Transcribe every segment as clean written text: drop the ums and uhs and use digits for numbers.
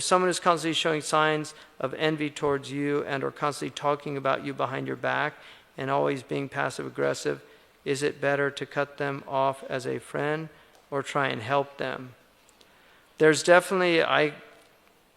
If someone is constantly showing signs of envy towards you and or constantly talking about you behind your back and always being passive aggressive, is it better to cut them off as a friend or try and help them? There's definitely,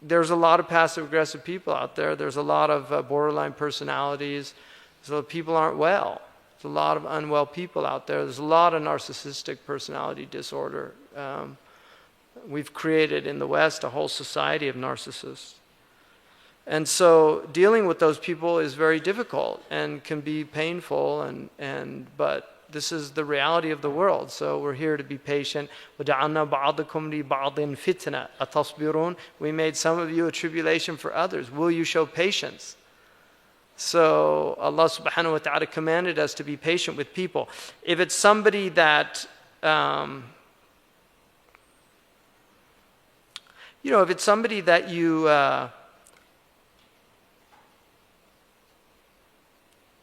there's a lot of passive aggressive people out there. There's a lot of borderline personalities. So people aren't well. There's a lot of unwell people out there. There's a lot of narcissistic personality disorder. We've created in the West a whole society of narcissists. And so dealing with those people is very difficult and can be painful, but this is the reality of the world. So we're here to be patient. وَجَعَلْنَا بَعْضَكُمْ لِبَعْضٍ فِتْنَةً أَتَصْبِرُونَ. We made some of you a tribulation for others. Will you show patience? So Allah subhanahu wa ta'ala commanded us to be patient with people. If it's somebody that, if it's somebody that you have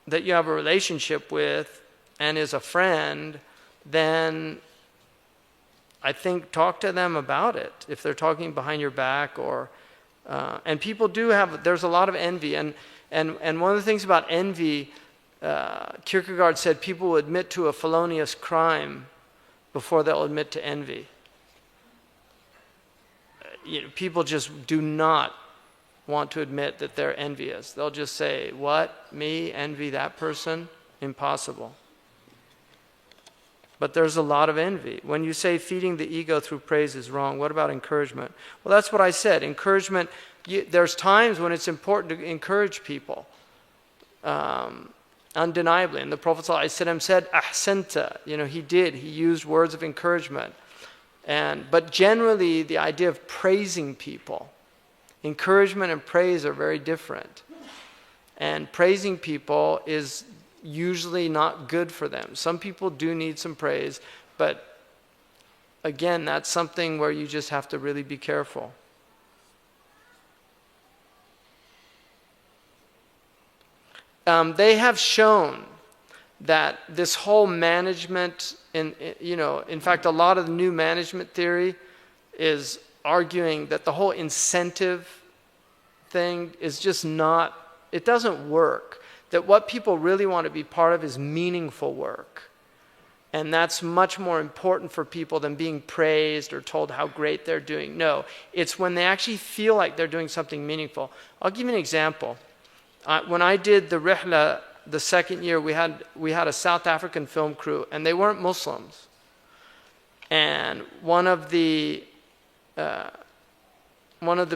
a relationship with and is a friend, then I think talk to them about it. If they're talking behind your back and people do have, there's a lot of envy. And one of the things about envy, Kierkegaard said people will admit to a felonious crime before they'll admit to envy. People just do not want to admit that they're envious. They'll just say, what? Me? Envy that person? Impossible. But there's a lot of envy. When you say feeding the ego through praise is wrong, what about encouragement? Well, that's what I said. Encouragement, there's times when it's important to encourage people. Undeniably. And the Prophet ﷺ said, ahsanta. He used words of encouragement. But generally, the idea of praising people, encouragement and praise are very different. And praising people is usually not good for them. Some people do need some praise, but again, that's something where you just have to really be careful. They have shown that this whole management, in fact, a lot of the new management theory is arguing that the whole incentive thing is just not, it doesn't work. That what people really want to be part of is meaningful work. And that's much more important for people than being praised or told how great they're doing. No, it's when they actually feel like they're doing something meaningful. I'll give you an example. When I did the Rihla the second year, we had a South African film crew, and they weren't Muslims. And one of the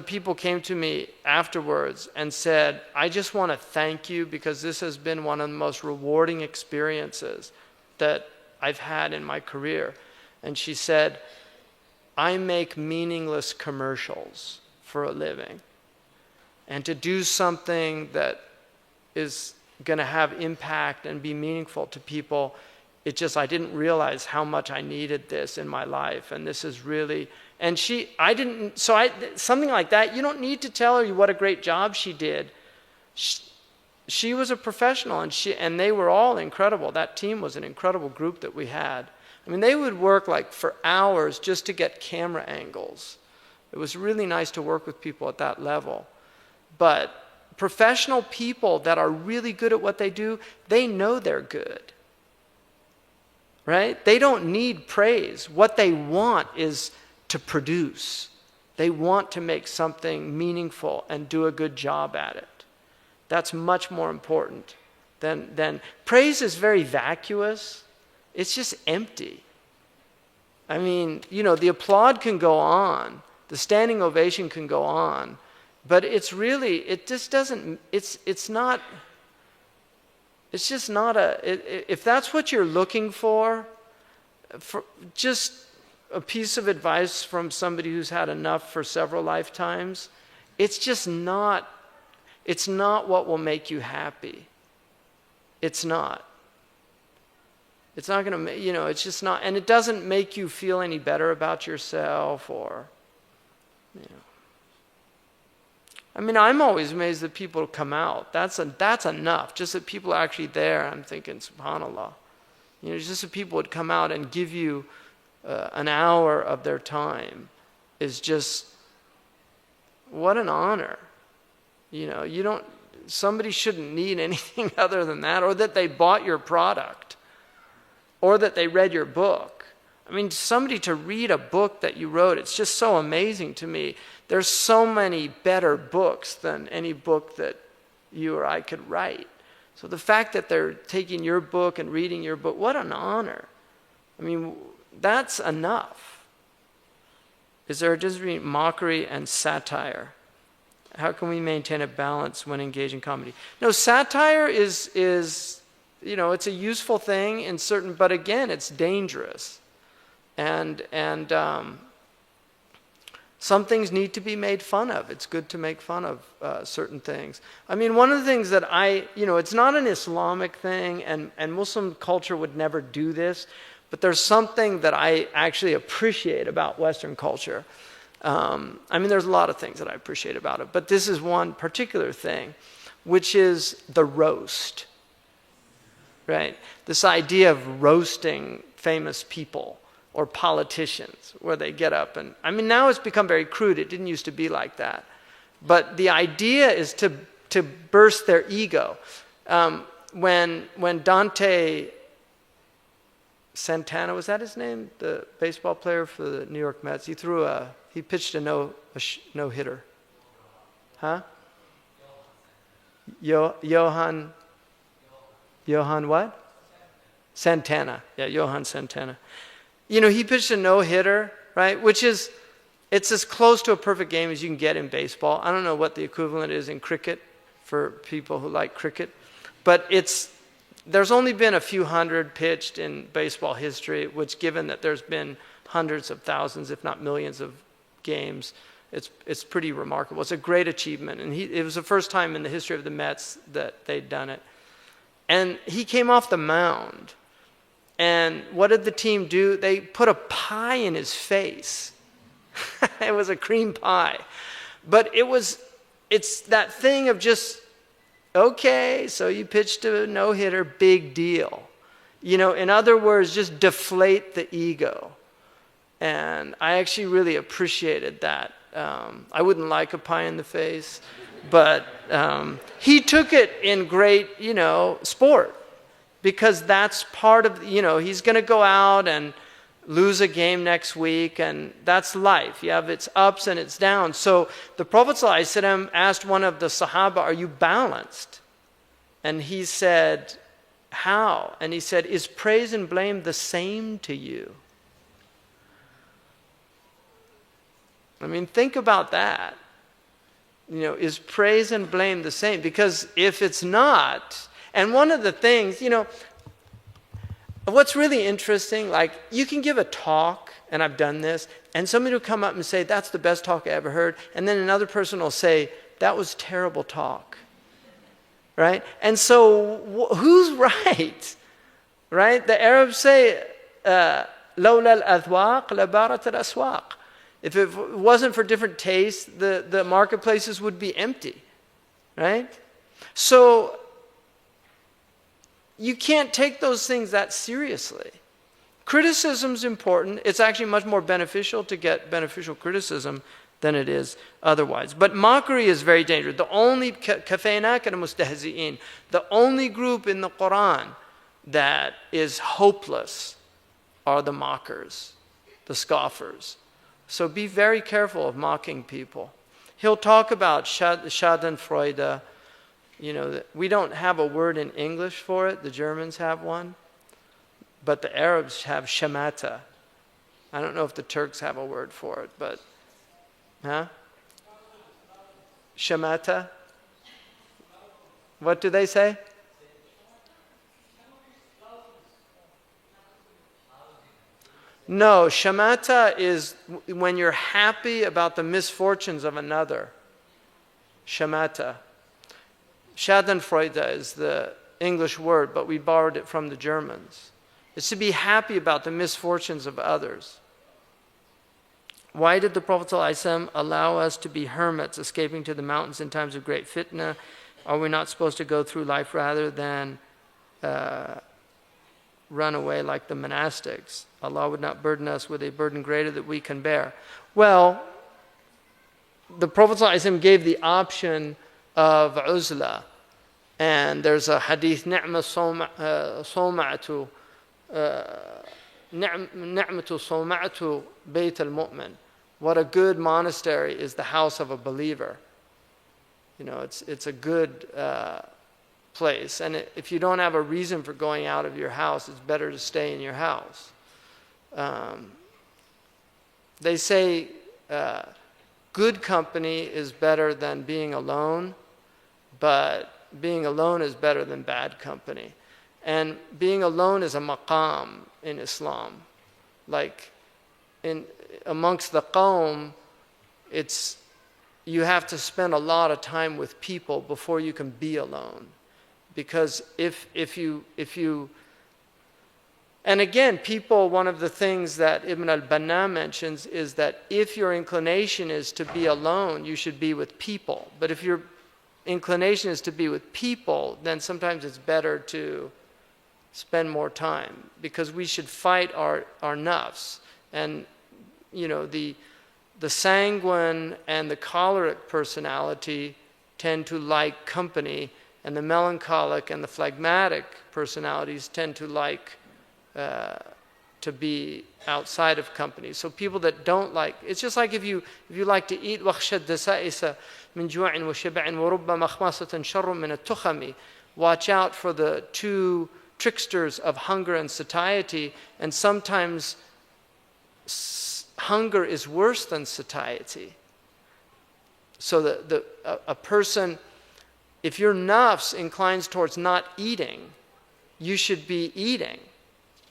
people came to me afterwards and said, I just want to thank you because this has been one of the most rewarding experiences that I've had in my career. And she said, I make meaningless commercials for a living. And to do something that is going to have impact and be meaningful to people, I didn't realize how much I needed this in my life. And this is really, something like that, you don't need to tell her what a great job she did. She was a professional, and they were all incredible. That team was an incredible group that we had. I mean, they would work like for hours just to get camera angles. It was really nice to work with people at that level. But professional people that are really good at what they do, they know they're good. Right? They don't need praise. What they want is to produce. They want to make something meaningful and do a good job at it. That's much more important than praise is very vacuous. It's just empty. I mean, the applaud can go on. The standing ovation can go on. But it's just not, if that's what you're looking for just a piece of advice from somebody who's had enough for several lifetimes, it's not what will make you happy. It's not. It's not going to, it's just not, and it doesn't make you feel any better about yourself or, I mean, I'm always amazed that people come out. That's enough. Just that people are actually there. I'm thinking, subhanAllah. Just that people would come out and give you an hour of their time is just what an honor. Somebody shouldn't need anything other than that, or that they bought your product, or that they read your book. I mean, somebody to read a book that you wrote, it's just so amazing to me. There's so many better books than any book that you or I could write. So the fact that they're taking your book and reading your book, what an honor. I mean, that's enough. Is there a difference between mockery and satire? How can we maintain a balance when engaging in comedy? No, satire is it's a useful thing in certain, but again, it's dangerous. And some things need to be made fun of. It's good to make fun of certain things. I mean, one of the things that it's not an Islamic thing, and Muslim culture would never do this, but there's something that I actually appreciate about Western culture. I mean, there's a lot of things that I appreciate about it, but this is one particular thing, which is the roast, right? This idea of roasting famous people or politicians, where they get up and, I mean, now it's become very crude. It didn't used to be like that. But the idea is to burst their ego. When Dante Santana, was that his name? The baseball player for the New York Mets. He pitched a no-hitter. Huh? Johan what? Santana. Yeah, Johan Santana. He pitched a no-hitter, right? It's as close to a perfect game as you can get in baseball. I don't know what the equivalent is in cricket for people who like cricket. But there's only been a few hundred pitched in baseball history, which, given that there's been hundreds of thousands, if not millions of games, it's pretty remarkable. It's a great achievement. And it was the first time in the history of the Mets that they'd done it. And he came off the mound. And what did the team do? They put a pie in his face. It was a cream pie. But it's that thing of just, okay, so you pitched a no-hitter, big deal. In other words, just deflate the ego. And I actually really appreciated that. I wouldn't like a pie in the face, but he took it in great, sport. Because that's part of, he's going to go out and lose a game next week, and that's life. You have its ups and its downs. So the Prophet ﷺ asked one of the Sahaba, are you balanced? And he said, how? And he said, is praise and blame the same to you? I mean, think about that. Is praise and blame the same? Because if it's not, and one of the things, what's really interesting, like you can give a talk, and I've done this, and somebody will come up and say, that's the best talk I ever heard. And then another person will say, that was terrible talk. Right? And so who's right? Right? The Arabs say, لولا الأذواق لبارت الأسواق. If it wasn't for different tastes, the marketplaces would be empty. Right? So you can't take those things that seriously. Criticism's important. It's actually much more beneficial to get beneficial criticism than it is otherwise. But mockery is very dangerous. The only كَفَيْنَاكَ الْمُسْتَهْزِئِينَ, the only group in the Quran that is hopeless are the mockers, the scoffers. So be very careful of mocking people. He'll talk about Schadenfreude. We don't have a word in English for it. The Germans have one. But the Arabs have shamata. I don't know if the Turks have a word for it, but... Huh? Shamata? What do they say? No, shamata is when you're happy about the misfortunes of another. Shamata. Schadenfreude is the English word, but we borrowed it from the Germans. It's to be happy about the misfortunes of others. Why did the Prophet ﷺ allow us to be hermits, escaping to the mountains in times of great fitna? Are we not supposed to go through life rather than run away like the monastics? Allah would not burden us with a burden greater that we can bear. Well, the Prophet ﷺ gave the option of uzla. And there's a hadith, نعمة صومعة بيت المؤمن. What a good monastery is the house of a believer. You know, it's a good place. And if you don't have a reason for going out of your house, it's better to stay in your house. They say good company is better than being alone, but being alone is better than bad company. And being alone is a maqam in Islam. Like amongst the qawm, you have to spend a lot of time with people before you can be alone. Because if you and again, people, one of the things that Ibn al-Banna mentions is that if your inclination is to be alone, you should be with people. But if your inclination is to be with people, then sometimes it's better to spend more time, because we should fight our nafs. And you know, the sanguine and the choleric personality tend to like company, and the melancholic and the phlegmatic personalities tend to like to be outside of company. So people that don't like, it's just like if you like to eat, watch out for the two tricksters of hunger and satiety, and sometimes hunger is worse than satiety. So a person, if your nafs inclines towards not eating, you should be eating.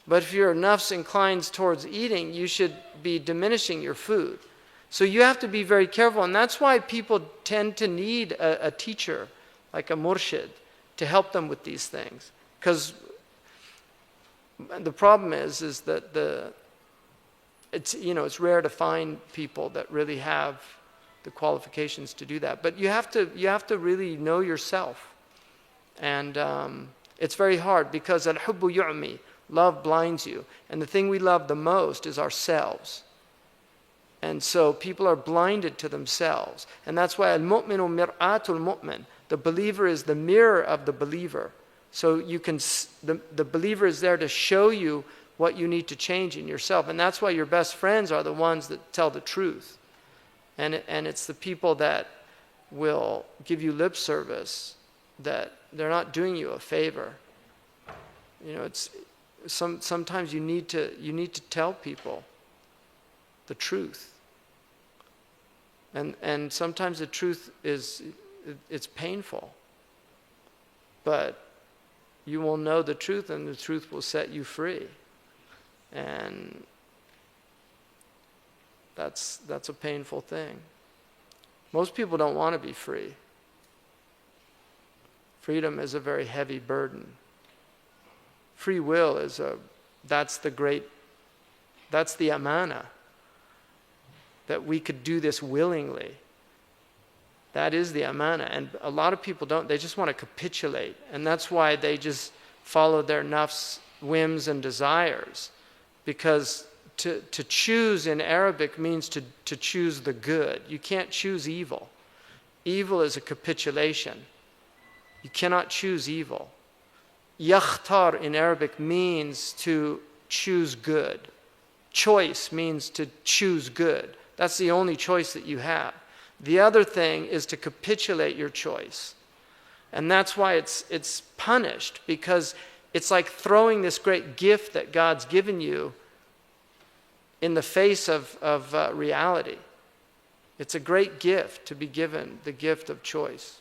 But if your nafs inclines towards eating, you should be diminishing your food. So you have to be very careful, and that's why people tend to need a teacher, like a murshid, to help them with these things. Because the problem is that it's rare to find people that really have the qualifications to do that. But you have to really know yourself, and it's very hard, because al-hubbu yu'mi, love blinds you, and the thing we love the most is ourselves. And so people are blinded to themselves, and that's why al-mu'minu mir'atul mu'min, the believer is the mirror of the believer. So the believer is there to show you what you need to change in yourself, and that's why your best friends are the ones that tell the truth. And it's the people that will give you lip service, that they're not doing you a favor. You know, sometimes you need to tell people the truth. And sometimes the truth it's painful. But you will know the truth, and the truth will set you free. And that's a painful thing. Most people don't want to be free. Freedom is a very heavy burden. Free will that's the amana. That we could do this willingly. That is the amana. And a lot of people don't. They just want to capitulate. And that's why they just follow their nafs, whims, and desires. Because to choose in Arabic means to choose the good. You can't choose evil. Evil is a capitulation. You cannot choose evil. Yakhtar in Arabic means to choose good. Choice means to choose good. That's the only choice that you have. The other thing is to capitulate your choice. And that's why it's punished, because it's like throwing this great gift that God's given you in the face of reality. It's a great gift to be given, the gift of choice.